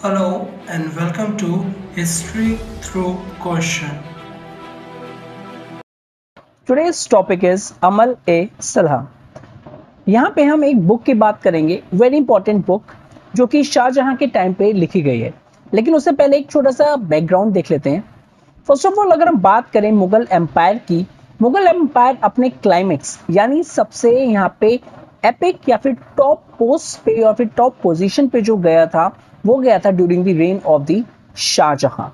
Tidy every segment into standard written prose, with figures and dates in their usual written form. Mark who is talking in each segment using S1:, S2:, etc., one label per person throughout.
S1: Hello and welcome to History Through Question.
S2: Today's topic is अमल ए सलह। यहाँ पे हम एक बुक की बात करेंगे, वेरी इंपॉर्टेंट बुक जो कि शाहजहां के टाइम पे लिखी गई है। लेकिन उससे पहले एक छोटा सा बैकग्राउंड देख लेते हैं। फर्स्ट ऑफ ऑल अगर हम बात करें मुगल एम्पायर की, मुगल एम्पायर अपने क्लाइमेक्स यानी सबसे यहाँ पे एपिक या फिर टॉप पोस्ट पे या फिर टॉप पोजीशन पे जो गया था वो गया था during the reign of the Shahjahan.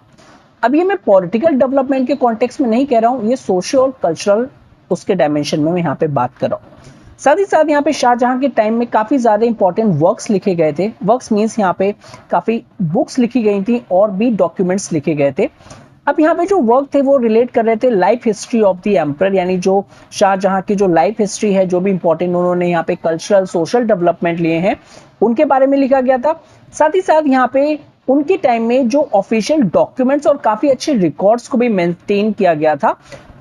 S2: अब ये मैं पॉलिटिकल डेवलपमेंट के कॉन्टेक्स्ट में नहीं कह रहा हूँ, ये सोशल और कल्चरल उसके डायमेंशन में मैं यहाँ पे बात कर रहा हूँ। साथ ही साथ यहाँ पे शाहजहां के टाइम में काफी ज्यादा इंपॉर्टेंट वर्क्स लिखे गए थे। वर्क्स मींस यहाँ पे काफी बुक्स लिखी गई थी और भी डॉक्यूमेंट्स लिखे गए थे। अब यहाँ पे जो वर्क थे वो रिलेट कर रहे थे life history of the emperor, यानी जो शाहजहां की जो लाइफ हिस्ट्री है, जो भी इंपॉर्टेंट उन्होंने यहाँ पे कल्चरल सोशल डेवलपमेंट लिए हैं उनके बारे में लिखा गया था। साथ ही साथ यहाँ पे उनके टाइम में जो ऑफिशियल डॉक्यूमेंट्स और काफी अच्छे रिकॉर्ड्स को भी मेंटेन किया गया था।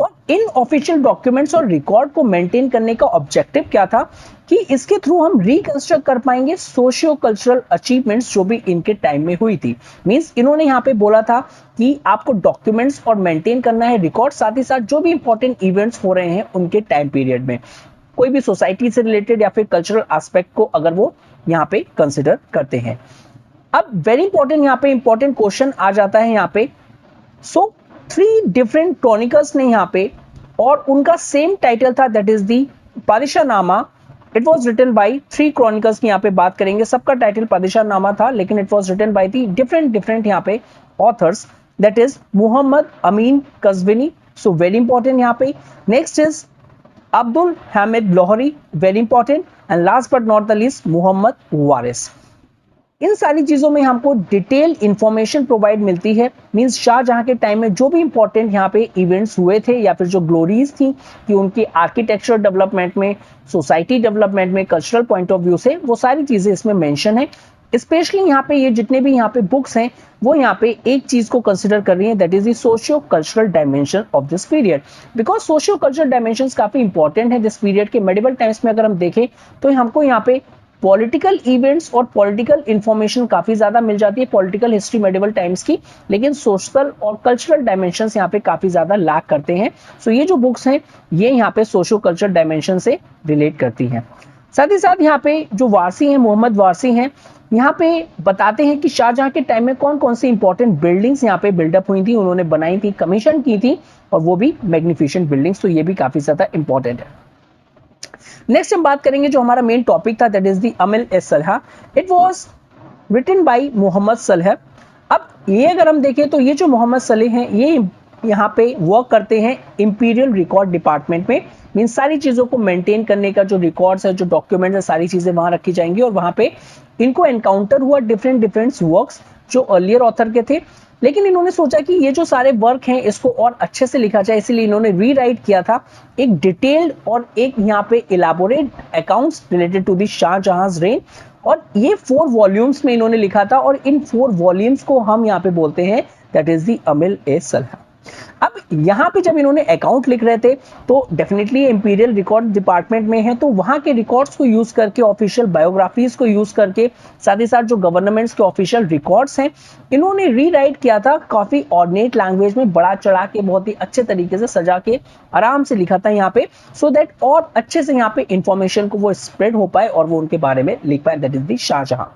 S2: और इन ऑफिशियल डॉक्यूमेंट्स और रिकॉर्ड को मेंटेन करने का ऑब्जेक्टिव क्या था कि इसके थ्रू हम रिकंस्ट्रक्ट कर पाएंगे सोशियो कल्चरल अचीवमेंट्स जो भी इनके टाइम में हुई थी। मींस इन्होंने यहाँ पे बोला था कि आपको डॉक्यूमेंट्स और मेंटेन करना है रिकॉर्ड, साथ ही साथ जो भी इंपॉर्टेंट इवेंट्स हो रहे हैं उनके टाइम पीरियड में, कोई भी सोसाइटी से रिलेटेड या फिर कल्चरल एस्पेक्ट को अगर वो यहाँ पे कंसिडर करते हैं। अब वेरी इंपॉर्टेंट यहाँ पे इंपॉर्टेंट क्वेश्चन आ जाता है यहाँ पे। सो 3 डिफरेंट क्रॉनिकल्स ने यहाँ पे और उनका सेम टाइटल था, that is the Padishahnama. It was written by 3 chronicles की यहाँ पे बात करेंगे, सबका टाइटल पादिशाहनामा था लेकिन it was written by the different यहाँ पे authors, that is Muhammad Amin Qazwini. So very important यहाँ पे। Next is Abdul Hamid Lahori, very important. And last but not the least Muhammad Waris. इन सारी चीजों में हमको डिटेल इंफॉर्मेशन प्रोवाइड मिलती है। मींस शाहजहां के टाइम में जो भी इंपॉर्टेंट यहाँ पे इवेंट्स हुए थे या फिर जो ग्लोरीज थी कि उनकी आर्किटेक्चर डेवलपमेंट में, सोसाइटी डेवलपमेंट में, कल्चरल पॉइंट ऑफ व्यू से, वो सारी चीजें इसमें मेंशन है। स्पेशली यहाँ पे ये जितने भी यहाँ पे बुक्स हैं वो यहाँ पे एक चीज को कंसिडर कर रही है, that is the socio cultural dimension of this period. Because socio cultural dimensions काफी इंपॉर्टेंट है दिस पीरियड के। मेडिवल टाइम्स में अगर हम देखें तो हमको यहाँ पे पॉलिटिकल इवेंट्स और पॉलिटिकल इंफॉर्मेशन काफी ज्यादा मिल जाती है, पॉलिटिकल हिस्ट्री मेडिवल टाइम्स की, लेकिन सोशल और कल्चरल डायमेंशंस यहाँ पे काफी ज्यादा लैक करते हैं। सो ये जो बुक्स हैं ये यहाँ पे सोशियो कल्चरल डायमेंशन से रिलेट करती हैं। साथ ही साथ यहाँ पे जो वारसी हैं, मोहम्मद वारसी हैं, यहाँ पे बताते हैं कि शाहजहां के टाइम में कौन कौन सी इंपॉर्टेंट बिल्डिंग्स यहाँ पे बिल्डअप हुई थी, उन्होंने बनाई थी, कमीशन की थी, और वो भी मैग्निफिसेंट बिल्डिंग्स। तो ये भी काफी ज्यादा इंपॉर्टेंट है। नेक्स्ट हम बात करेंगे जो हमारा मेन टॉपिक था, that is the Amal e Salih. It was written by Mohammad Salih. अब ये अगर हम देखें तो ये जो मोहम्मद सलह हैं ये यहाँ पे वर्क करते हैं इंपीरियल रिकॉर्ड डिपार्टमेंट में। मीन सारी चीजों को मेंटेन करने का जो रिकॉर्ड्स है, जो डॉक्यूमेंट्स है, सारी चीजें वहां रखी जाएंगी। और वहां पे इनको एनकाउंटर हुआ डिफरेंट वर्क्स जो अर्लियर ऑथर के थे, लेकिन इन्होंने सोचा कि ये जो सारे वर्क हैं इसको और अच्छे से लिखा जाए, इसलिए इन्होंने रीराइट किया था एक डिटेल्ड और एक यहाँ पे elaborate accounts related to the Shah Jahan's reign. और ये 4 वॉल्यूम्स में इन्होंने लिखा था और इन 4 वॉल्यूम्स को हम यहाँ पे बोलते हैं दैट इज द अमल ए सलह। अब यहाँ पे जब इन्होंने अकाउंट लिख रहे थे तो डेफिनेटली इंपीरियल रिकॉर्ड डिपार्टमेंट में है, तो वहां के रिकॉर्ड्स को यूज करके, ऑफिशियल बायोग्राफीज को यूज करके, साथ ही साथ जो गवर्नमेंट्स के ऑफिशियल रिकॉर्ड्स हैं इन्होंने रीराइट किया था काफी ऑर्डिनेट लैंग्वेज में, बड़ा चढ़ा के, बहुत ही अच्छे तरीके से सजा के आराम से लिखा था यहाँ पे, सो दैट और अच्छे से यहाँ पे इंफॉर्मेशन को वो स्प्रेड हो पाए और वो उनके बारे में लिख पाए, दैट इज दी शाहजहां।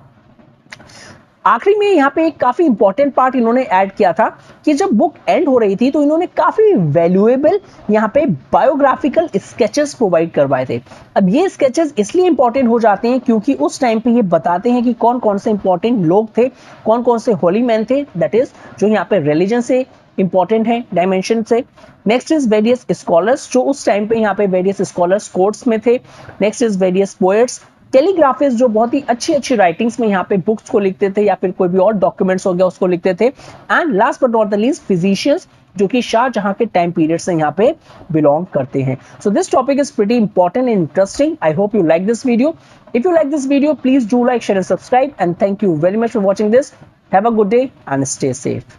S2: आखिरी में यहाँ पे एक काफी इंपॉर्टेंट पार्ट इन्होंने ऐड किया था कि जब बुक एंड हो रही थी तो इन्होंने काफी वैल्यूएबल यहाँ पे बायोग्राफिकल स्केचेस प्रोवाइड करवाए थे। अब ये स्केचेस इसलिए इंपॉर्टेंट हो जाते हैं क्योंकि उस टाइम पे ये बताते हैं कि कौन कौन से इंपॉर्टेंट लोग थे, कौन कौन से होली मैन थे, दैट इज जो यहाँ पे रिलीजन से इंपॉर्टेंट है, डायमेंशन से। नेक्स्ट इज वेरियस स्कॉलर्स, जो उस टाइम पे यहाँ पे वेरियस स्कॉलर्स कोर्ट्स में थे। नेक्स्ट इज वेरियस पोएट्स, टेलीग्राफिस्ट जो बहुत ही अच्छी राइटिंग्स में यहाँ पे बुक्स को लिखते थे या फिर कोई भी और डॉक्यूमेंट्स हो गया उसको लिखते थे। And last but not the least physicians, जो कि शाहजहां के टाइम पीरियड से यहाँ पे बिलोंग करते हैं। So this topic is pretty important and interesting. I hope you like this video. If you like this video please do like, share and subscribe, and thank you very much for watching this. Have a good day and stay safe.